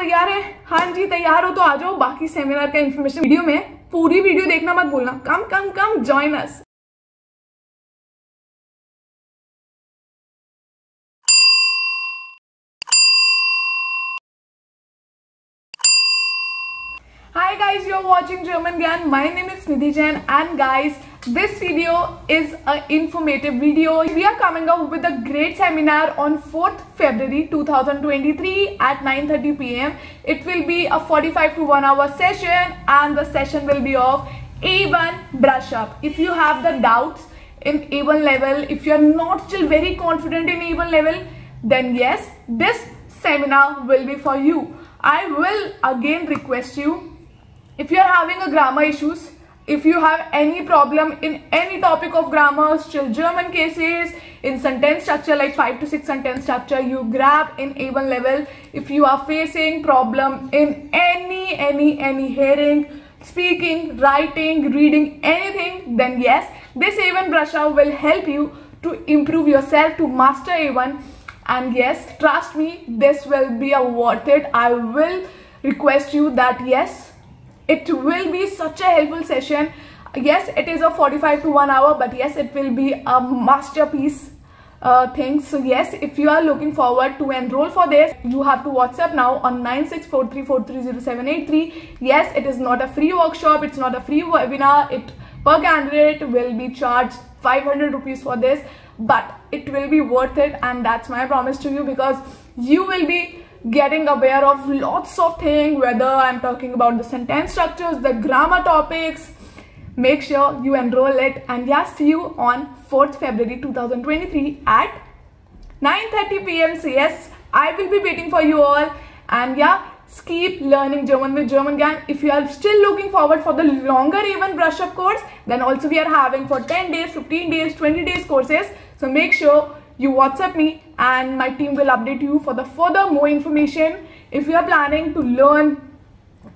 तैयार है? हाँ जी तैयार हो तो आ जाओ। बाकी सेमिनार का इन्फॉर्मेशन वीडियो में, पूरी वीडियो देखना मत भूलना। Come come come join us. Hi guys, you're watching German Gyan. My name is Nidhi Jain, and guys, this video is an informative video. We are coming up with a great seminar on 4th February 2023 at 9:30 p.m. It will be a 45 to 1 hour session, and the session will be of A1 brush up. If you have the doubts in A1 level, if you are not still very confident in A1 level, then yes, this seminar will be for you. I will again request you, if you are having a grammar issues, if you have any problem in any topic of grammar, still German cases, in sentence structure like 5 to 6 sentence structure, you grab in A1 level. If you are facing problem in any hearing, speaking, writing, reading, anything, then yes, this A1 brush up will help you to improve yourself, to master A1. And yes, trust me, this will be a worth it. I will request you that yes, it will be such a helpful session. Yes, it is a 45 to 1 hour, but yes, it will be a masterpiece thing. So yes, if you are looking forward to enroll for this, you have to WhatsApp now on 9643430783. Yes, it is not a free workshop, it's not a free webinar. It per candidate will be charged 500 rupees for this, but it will be worth it, and that's my promise to you, because you will be getting aware of lots of things, whether I'm talking about the sentence structures, the grammar topics. Make sure you enroll it, and yeah, see you on 4th February 2023 at 9:30 p.m. So yes, I will be waiting for you all, and yeah, keep learning German with German Gyan. If you are still looking forward for the longer A1 brush up course, then also we are having for 10 days, 15 days, 20 days courses. So make sure you WhatsApp me, and my team will update you for the further more information. If you are planning to learn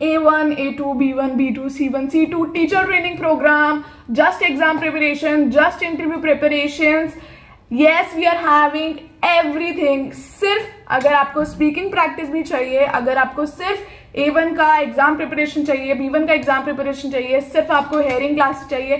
A1, A2, B1, B2, C1, C2, teacher training program, just exam preparation, just interview preparations, yes, we are having everything. सिर्फ अगर आपको speaking practice भी चाहिए, अगर आपको सिर्फ A1 का exam preparation चाहिए, B1 का एग्जाम प्रिपरेशन चाहिए, सिर्फ आपको हेयरिंग क्लास चाहिए,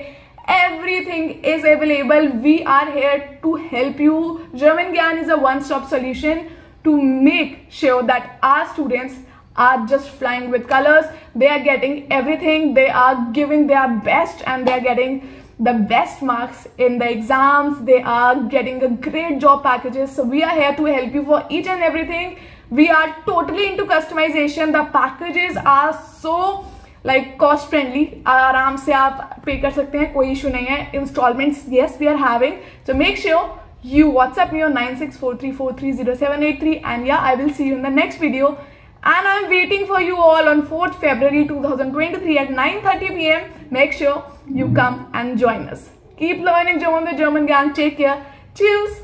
everything is available. We are here to help you. German Gyan is a one-stop solution to make sure that our students are just flying with colors. They are getting everything, they are giving their best, and they are getting the best marks in the exams. They are getting a great job packages. So we are here to help you for each and everything. We are totally into customization. The packages are so like cost friendly. आराम से आप पे कर सकते हैं, कोई issue नहीं है. Installments, yes, we are having. So make sure you WhatsApp me on 9643430783, and yeah, I will see you in the next video. And I'm waiting for you all on 4th February 2023 at 9:30 p.m. Make sure you come and join us. Keep learning German with German Gyan. Take care. Cheers.